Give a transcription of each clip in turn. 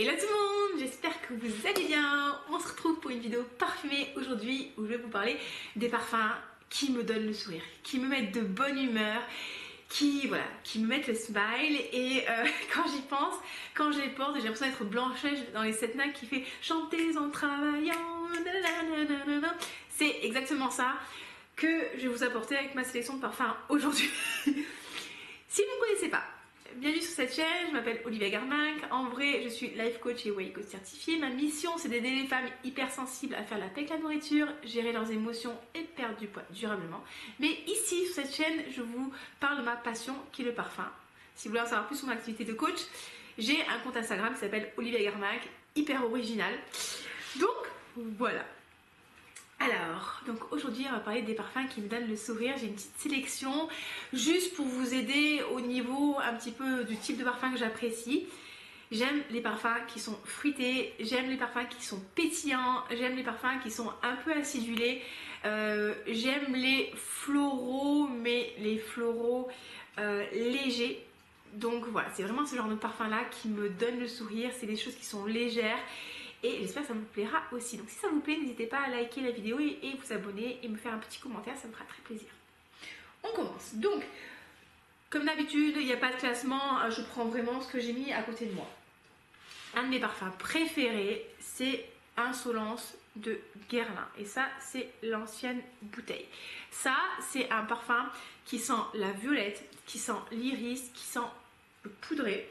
Hello tout le monde, j'espère que vous allez bien. On se retrouve pour une vidéo parfumée aujourd'hui où je vais vous parler des parfums qui me donnent le sourire, qui me mettent de bonne humeur, qui me mettent le smile. Et quand j'y pense, quand je les porte, j'ai l'impression d'être Blanche-Neige dans les 7 nains qui fait chanter en travaillant. C'est exactement ça que je vais vous apporter avec ma sélection de parfums aujourd'hui. Si vous ne connaissez pas, bienvenue sur cette chaîne, je m'appelle Olivia Garmac. En vrai, je suis life coach et weight coach certifiée. Ma mission, c'est d'aider les femmes hypersensibles à faire la paix avec la nourriture, gérer leurs émotions et perdre du poids durablement. Mais ici, sur cette chaîne, je vous parle de ma passion qui est le parfum. Si vous voulez en savoir plus sur mon activité de coach, j'ai un compte Instagram qui s'appelle Olivia Garmac, hyper original. Donc, voilà. Alors, donc aujourd'hui on va parler des parfums qui me donnent le sourire. J'ai une petite sélection juste pour vous aider au niveau un petit peu du type de parfum que j'apprécie. J'aime les parfums qui sont fruités, j'aime les parfums qui sont pétillants, j'aime les parfums qui sont un peu acidulés, j'aime les floraux, mais les floraux légers. Donc voilà, c'est vraiment ce genre de parfum là qui me donne le sourire. C'est des choses qui sont légères et j'espère que ça vous plaira aussi. Donc si ça vous plaît, n'hésitez pas à liker la vidéo et vous abonner et me faire un petit commentaire, ça me fera très plaisir. On commence. Donc comme d'habitude, il n'y a pas de classement, je prends vraiment ce que j'ai mis à côté de moi. Un de mes parfums préférés, c'est Insolence de Guerlain, et ça c'est l'ancienne bouteille. Ça c'est un parfum qui sent la violette, qui sent l'iris, qui sent le poudré,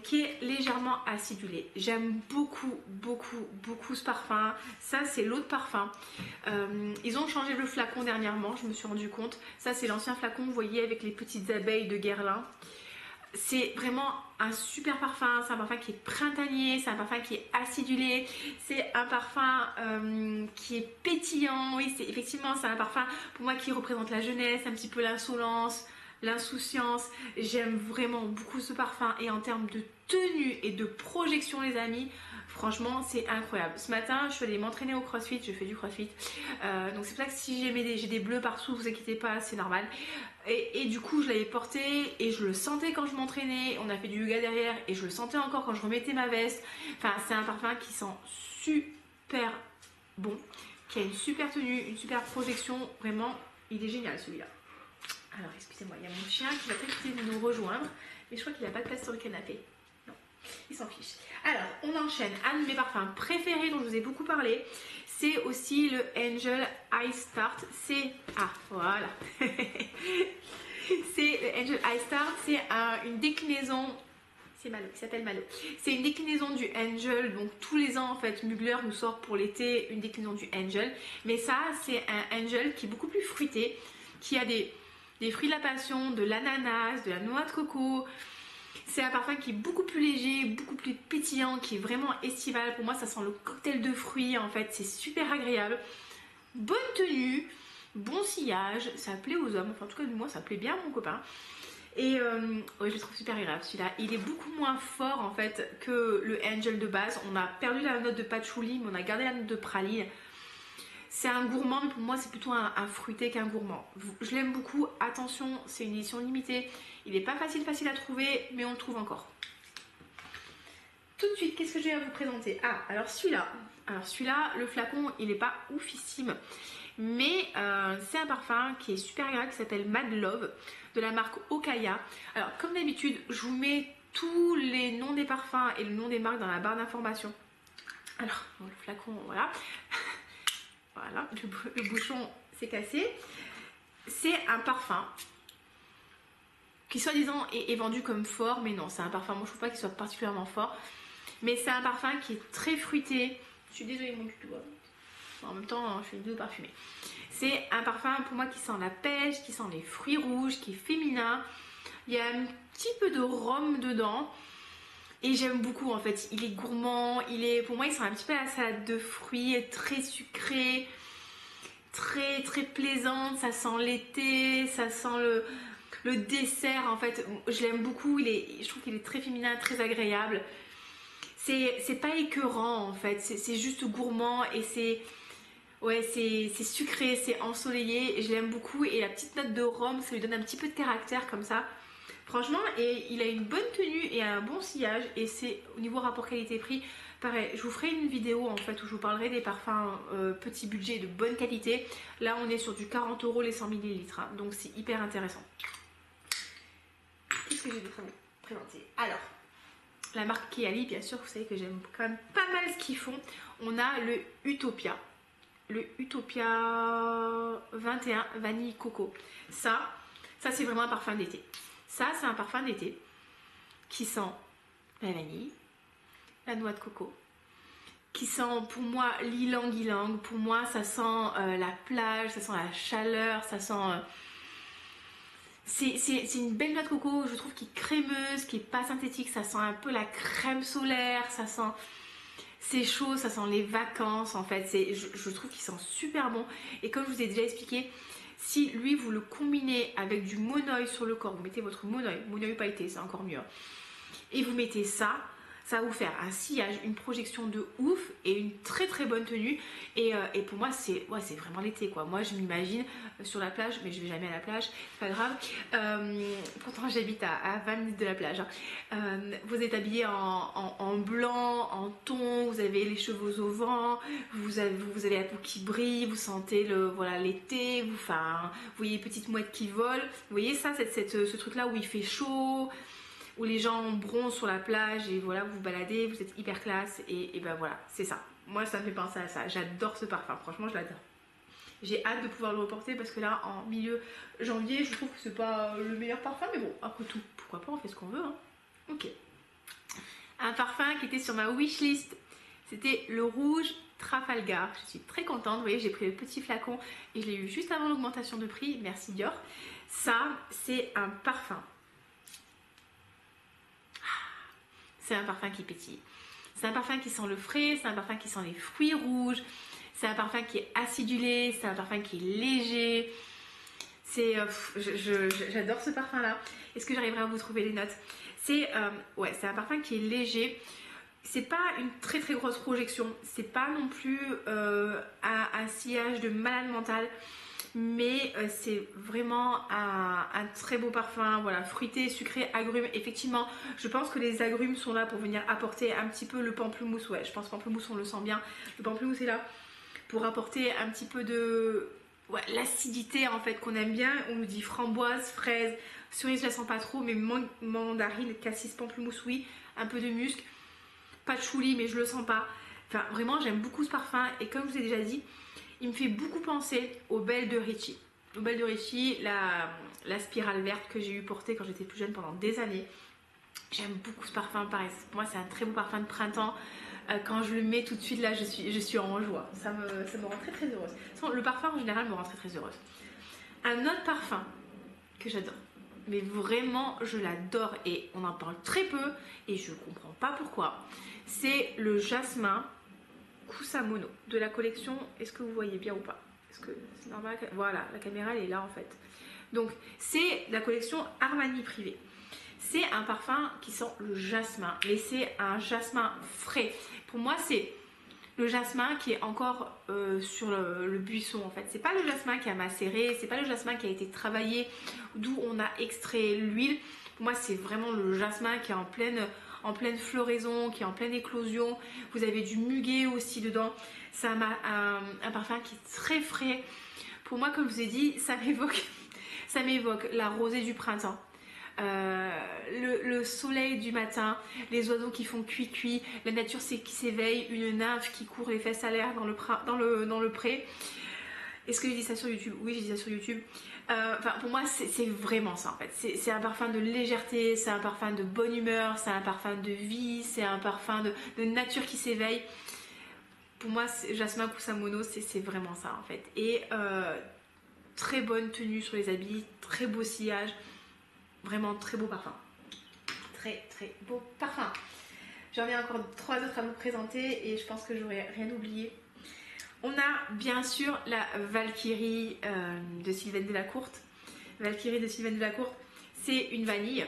qui est légèrement acidulé. J'aime beaucoup ce parfum. Ça c'est l'autre parfum. Ils ont changé le flacon dernièrement, je me suis rendu compte. Ça c'est l'ancien flacon, vous voyez, avec les petites abeilles de Guerlain. C'est vraiment un super parfum. C'est un parfum qui est printanier, c'est un parfum qui est acidulé, c'est un parfum qui est pétillant. Oui, effectivement c'est un parfum pour moi qui représente la jeunesse, un petit peu l'insolence, l'insouciance. J'aime vraiment beaucoup ce parfum, et en termes de tenue et de projection les amis, franchement c'est incroyable. Ce matin je suis allée m'entraîner au crossfit, je fais du crossfit, donc c'est pour ça que si j'ai des bleus partout, vous inquiétez pas, c'est normal. Et du coup je l'avais porté et je le sentais quand je m'entraînais. On a fait du yoga derrière et je le sentais encore quand je remettais ma veste. Enfin c'est un parfum qui sent super bon, qui a une super tenue, une super projection. Vraiment il est génial celui-là. Alors excusez-moi, il y a mon chien qui va peut-être essayer de nous rejoindre, mais je crois qu'il n'a pas de place sur le canapé. Non, il s'en fiche. Alors on enchaîne. Un de mes parfums préférés dont je vous ai beaucoup parlé, c'est aussi le Angel Ice Tart. C'est... Ah voilà. C'est le Angel Ice Tart, c'est une déclinaison... C'est Malo, qui s'appelle Malo. C'est une déclinaison du Angel. Donc tous les ans en fait, Mugler nous sort pour l'été une déclinaison du Angel. Mais ça c'est un Angel qui est beaucoup plus fruité, qui a des fruits de la passion, de l'ananas, de la noix de coco. C'est un parfum qui est beaucoup plus léger, beaucoup plus pétillant, qui est vraiment estival. Pour moi ça sent le cocktail de fruits en fait, c'est super agréable. Bonne tenue, bon sillage, ça plaît aux hommes, enfin en tout cas moi ça plaît bien à mon copain. Et ouais, je le trouve super agréable celui-là. Il est beaucoup moins fort en fait que le Angel de base. On a perdu la note de patchouli mais on a gardé la note de praline. C'est un gourmand, mais pour moi c'est plutôt un fruité qu'un gourmand. Je l'aime beaucoup. Attention, c'est une édition limitée. Il n'est pas facile à trouver, mais on le trouve encore. Tout de suite, qu'est-ce que je vais vous présenter? Ah, alors celui-là. Alors celui-là, le flacon, il n'est pas oufissime. Mais c'est un parfum qui est super agréable, qui s'appelle Mad Love, de la marque Okaya. Alors comme d'habitude, je vous mets tous les noms des parfums et le nom des marques dans la barre d'information. Alors, bon, le flacon, voilà. Voilà, le bouchon s'est cassé. C'est un parfum qui soi-disant est vendu comme fort, mais non, c'est un parfum, moi je trouve pas qu'il soit particulièrement fort. Mais c'est un parfum qui est très fruité. Je suis désolée mon tuto. En même temps, je fais une vidéo parfumée. C'est un parfum pour moi qui sent la pêche, qui sent les fruits rouges, qui est féminin. Il y a un petit peu de rhum dedans. Et j'aime beaucoup en fait, il est gourmand, pour moi il sent un petit peu la salade de fruits, très sucré, très plaisante, ça sent l'été, ça sent le dessert en fait. Je l'aime beaucoup, je trouve qu'il est très féminin, très agréable. C'est pas écœurant en fait, c'est juste gourmand et c'est sucré, c'est ensoleillé, et je l'aime beaucoup. Et la petite note de rhum, ça lui donne un petit peu de caractère comme ça. Franchement, et il a une bonne tenue et un bon sillage. Et c'est au niveau rapport qualité-prix, pareil. Je vous ferai une vidéo en fait où je vous parlerai des parfums petit budget de bonne qualité. Là, on est sur du 40 € les 100 ml. Hein, donc c'est hyper intéressant. Qu'est-ce que j'ai d'autre à vous présenter? Alors, la marque Kihali, bien sûr, vous savez que j'aime quand même pas mal ce qu'ils font. On a le Utopia. Le Utopia 21 vanille coco. Ça c'est vraiment un parfum d'été. Ça, c'est un parfum d'été qui sent la vanille, la noix de coco, qui sent pour moi l'ylang-ylang. Pour moi, ça sent la plage, ça sent la chaleur, ça sent... C'est une belle noix de coco, je trouve, qui est crémeuse, qui est pas synthétique. Ça sent un peu la crème solaire, ça sent... C'est chaud, ça sent les vacances en fait. Je trouve qu'il sent super bon. Et comme je vous ai déjà expliqué, si lui vous le combinez avec du monoeil sur le corps, vous mettez votre monoeil pailleté, c'est encore mieux. Et vous mettez ça, ça va vous faire un sillage, une projection de ouf et une très très bonne tenue. Et pour moi, c'est vraiment l'été quoi. Moi, je m'imagine sur la plage, mais je vais jamais à la plage, c'est pas grave. Pourtant, j'habite à 20 minutes de la plage. Hein. Vous êtes habillé en blanc, en thon, vous avez les cheveux au vent, vous avez la peau qui brille, vous sentez l'été, vous voyez les petites mouettes qui volent. Vous voyez ça, ce truc là où il fait chaud, où les gens bronzent sur la plage et voilà, vous vous baladez, vous êtes hyper classe et ben voilà, c'est ça. Moi, ça me fait penser à ça. J'adore ce parfum, franchement, je l'adore. J'ai hâte de pouvoir le reporter parce que là, en milieu janvier, je trouve que c'est pas le meilleur parfum, mais bon, après tout, pourquoi pas, on fait ce qu'on veut. Hein. Ok. Un parfum qui était sur ma wishlist, c'était le rouge Trafalgar. Je suis très contente, vous voyez, j'ai pris le petit flacon et je l'ai eu juste avant l'augmentation de prix, merci Dior. Ça, c'est un parfum. C'est un parfum qui pétille. C'est un parfum qui sent le frais, c'est un parfum qui sent les fruits rouges, c'est un parfum qui est acidulé, c'est un parfum qui est léger. J'adore ce parfum là. Est-ce que j'arriverai à vous trouver les notes? C'est un parfum qui est léger. C'est pas une très très grosse projection. C'est pas non plus un sillage de malade mental. Mais c'est vraiment un très beau parfum, voilà, fruité, sucré, agrumes. Effectivement, je pense que les agrumes sont là pour venir apporter un petit peu le pamplemousse. Ouais, je pense pamplemousse, on le sent bien. Le pamplemousse est là pour apporter un petit peu de l'acidité en fait qu'on aime bien. On nous dit framboise, fraise, cerise, je la sens pas trop, mais mandarine, cassis, pamplemousse, oui, un peu de musc. Patchouli, mais je le sens pas. Enfin, vraiment, j'aime beaucoup ce parfum et comme je vous ai déjà dit, il me fait beaucoup penser aux Belles de Ricci. Aux Belles de Ricci, la spirale verte que j'ai eu portée quand j'étais plus jeune pendant des années. J'aime beaucoup ce parfum, pareil. Pour moi, c'est un très beau parfum de printemps. Quand je le mets tout de suite, là, je suis en joie. Ça me rend très très heureuse. Le parfum en général me rend très très heureuse. Un autre parfum que j'adore, mais vraiment je l'adore et on en parle très peu et je comprends pas pourquoi, c'est le jasmin Kusamono de la collection. Est-ce que vous voyez bien ou pas? Est-ce que c'est normal? Voilà, la caméra elle est là en fait. Donc c'est la collection Armani Privé. C'est un parfum qui sent le jasmin, mais c'est un jasmin frais. Pour moi c'est le jasmin qui est encore sur le buisson en fait. C'est pas le jasmin qui a macéré, c'est pas le jasmin qui a été travaillé, d'où on a extrait l'huile. Pour moi c'est vraiment le jasmin qui est en pleine floraison, qui est en pleine éclosion. Vous avez du muguet aussi dedans. C'est un parfum qui est très frais. Pour moi, comme je vous ai dit, ça m'évoque la rosée du printemps. Le soleil du matin, les oiseaux qui font cuit-cuit, la nature qui s'éveille, une nymphe qui court les fesses à l'air dans le pré. Est-ce que j'ai dit ça sur YouTube? Oui, j'ai dit ça sur YouTube. Pour moi, c'est vraiment ça en fait. C'est un parfum de légèreté, c'est un parfum de bonne humeur, c'est un parfum de vie, c'est un parfum de nature qui s'éveille. Pour moi, Jasmin Kusamono, c'est vraiment ça en fait. Et très bonne tenue sur les habits, très beau sillage, vraiment très beau parfum. Très très beau parfum. J'en ai encore 3 autres à vous présenter et je pense que j'aurais rien oublié. On a bien sûr la Valkyrie de Sylvaine Delacourte. Valkyrie de Sylvaine Delacourte, c'est une vanille,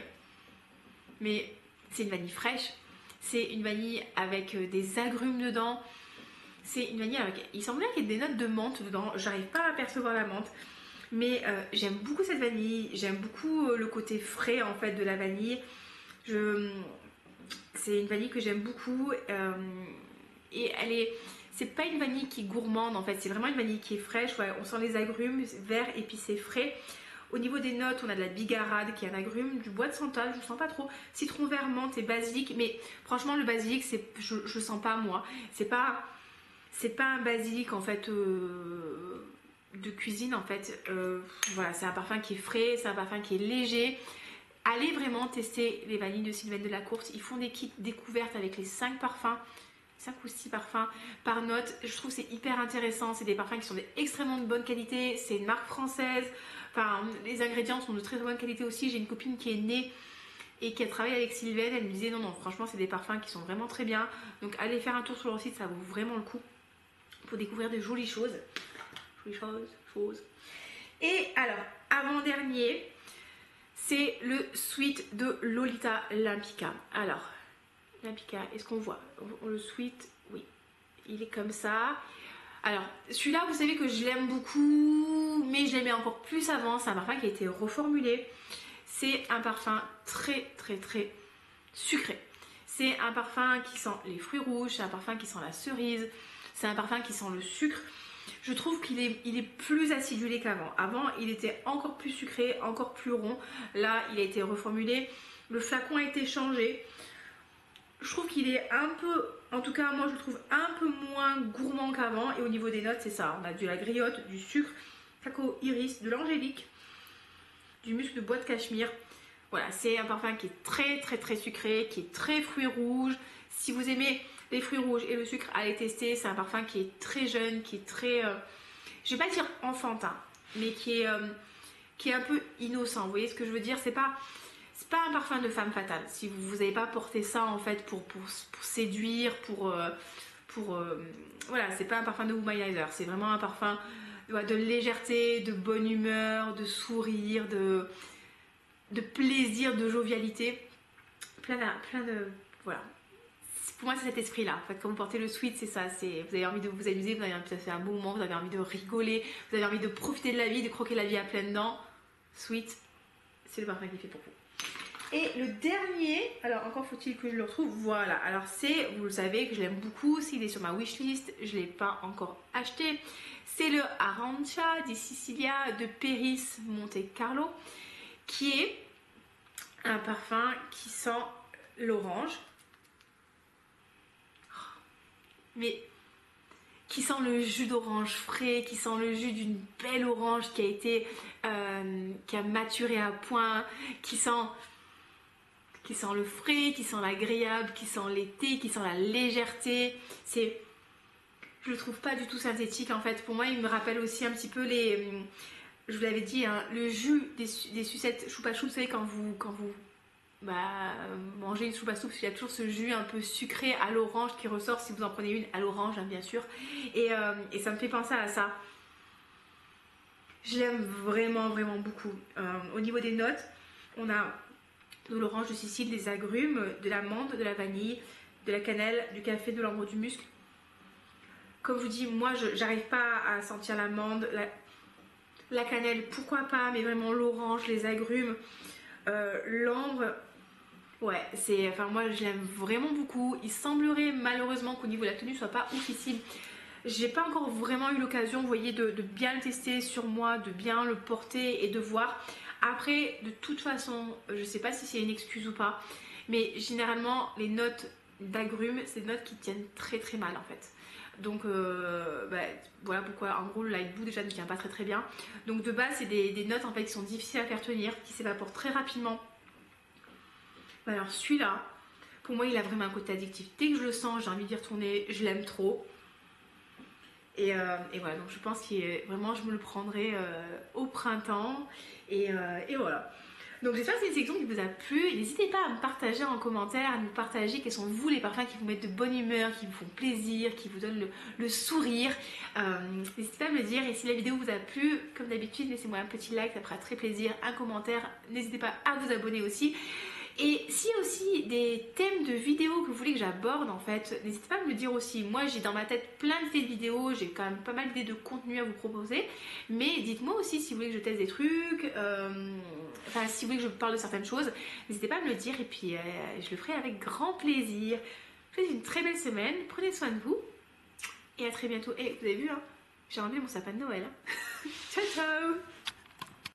mais c'est une vanille fraîche. C'est une vanille avec des agrumes dedans. C'est une vanille avec... Il semblait qu'il y ait des notes de menthe dedans. J'arrive pas à percevoir la menthe. mais j'aime beaucoup cette vanille, j'aime beaucoup le côté frais en fait de la vanille. C'est une vanille que j'aime beaucoup et c'est pas une vanille qui est gourmande en fait, c'est vraiment une vanille qui est fraîche. Ouais, on sent les agrumes verts, épicés, frais. Au niveau des notes, on a de la bigarade qui est un agrume, du bois de santal, je ne sens pas trop, citron vert, menthe et basilic, mais franchement le basilic, je le sens pas moi. C'est pas un basilic en fait de cuisine en fait. Voilà, c'est un parfum qui est frais, c'est un parfum qui est léger. Allez vraiment tester les vanilles de Sylvaine Delacourte. Ils font des kits découvertes avec les 5 parfums, 5 ou 6 parfums par note. Je trouve que c'est hyper intéressant. C'est des parfums qui sont extrêmement de bonne qualité. C'est une marque française. Enfin, les ingrédients sont de très bonne qualité aussi. J'ai une copine qui est née et qui a travaillé avec Sylvaine. Elle me disait non, franchement, c'est des parfums qui sont vraiment très bien. Donc, allez faire un tour sur leur site, ça vaut vraiment le coup pour découvrir de jolies choses. Jolies choses. Et alors, avant-dernier, c'est le sweat de Lolita Lympica. Alors, Lympica, est-ce qu'on voit le sweat? Oui, il est comme ça. Alors, celui-là, vous savez que je l'aime beaucoup, mais je l'aimais encore plus avant. C'est un parfum qui a été reformulé. C'est un parfum très sucré. C'est un parfum qui sent les fruits rouges, c'est un parfum qui sent la cerise, c'est un parfum qui sent le sucre. Je trouve qu'il est plus acidulé qu'avant. Avant, il était encore plus sucré, encore plus rond. Là, il a été reformulé. Le flacon a été changé. Je trouve qu'il est un peu, en tout cas moi je le trouve un peu moins gourmand qu'avant. Et au niveau des notes, c'est ça. On a de la griotte, du sucre, cacao iris, de l'angélique, du musc de bois de cachemire. Voilà, c'est un parfum qui est très sucré, qui est très fruits rouges. Si vous aimez les fruits rouges et le sucre, allez tester. C'est un parfum qui est très jeune, qui est très, je vais pas dire enfantin, mais qui est un peu innocent. Vous voyez ce que je veux dire? C'est pas un parfum de femme fatale. Si vous n'avez pas porté ça en fait pour séduire, voilà, c'est pas un parfum de womanizer. C'est vraiment un parfum de légèreté, de bonne humeur, de sourire, de plaisir, de jovialité. Plein de voilà. Pour moi, c'est cet esprit-là. En fait, quand vous portez le sweat, c'est ça. Vous avez envie de vous amuser, vous avez envie de passer un bon moment, vous avez envie de rigoler, vous avez envie de profiter de la vie, de croquer la vie à pleines dents. Sweat, c'est le parfum qui est fait pour vous. Et le dernier, alors encore faut-il que je le retrouve, voilà. Alors vous le savez que je l'aime beaucoup, il est sur ma wishlist, je ne l'ai pas encore acheté. C'est le Arancia di Sicilia de Peris Monte Carlo, qui est un parfum qui sent l'orange. Mais qui sent le jus d'orange frais, qui sent le jus d'une belle orange qui a maturé à point, qui sent le frais, qui sent l'agréable, qui sent l'été, qui sent la légèreté. Je le trouve pas du tout synthétique en fait. Pour moi, il me rappelle aussi un petit peu je vous l'avais dit, hein, le jus des sucettes choupa choup. Vous savez quand vous mangez une soupe à soupe, il y a toujours ce jus un peu sucré à l'orange qui ressort si vous en prenez une à l'orange, hein, bien sûr. Et ça me fait penser à ça. Je l'aime vraiment beaucoup. Au niveau des notes, on a de l'orange de Sicile, des agrumes, de l'amande, de la vanille, de la cannelle, du café, de l'ambre, du musc. Comme je vous dis, moi j'arrive pas à sentir l'amande, la cannelle, pourquoi pas, mais vraiment l'orange, les agrumes, l'ambre. Ouais, moi je l'aime vraiment beaucoup. Il semblerait malheureusement qu'au niveau de la tenue soit pas oufissime. J'ai pas encore vraiment eu l'occasion, vous voyez, de bien le tester sur moi, de bien le porter et de voir. Après, de toute façon, je sais pas si c'est une excuse ou pas, mais généralement les notes d'agrumes, c'est des notes qui tiennent très mal en fait. Donc voilà pourquoi en gros le light blue déjà ne tient pas très bien. Donc de base c'est des notes en fait qui sont difficiles à faire tenir, qui s'évaporent très rapidement. Alors celui-là, pour moi il a vraiment un côté addictif. Dès que je le sens, j'ai envie d'y retourner, je l'aime trop. Et voilà, donc je pense que vraiment je me le prendrai au printemps. Et voilà. Donc j'espère que c'est une sélection qui vous a plu. N'hésitez pas à me partager en commentaire, à nous partager quels sont vous les parfums qui vous mettent de bonne humeur, qui vous font plaisir, qui vous donnent le sourire. N'hésitez pas à me le dire. Et si la vidéo vous a plu, comme d'habitude, laissez-moi un petit like, ça fera très plaisir, un commentaire. N'hésitez pas à vous abonner aussi. Et s'il y a aussi des thèmes de vidéos que vous voulez que j'aborde en fait, n'hésitez pas à me le dire aussi. Moi j'ai dans ma tête plein d'idées de vidéos, j'ai quand même pas mal d'idées de contenu à vous proposer. Mais dites-moi aussi si vous voulez que je teste des trucs, enfin si vous voulez que je vous parle de certaines choses, n'hésitez pas à me le dire et puis je le ferai avec grand plaisir. Je vous souhaite une très belle semaine, prenez soin de vous et à très bientôt. Et vous avez vu, hein, j'ai enlevé mon sapin de Noël. Hein. Ciao ciao.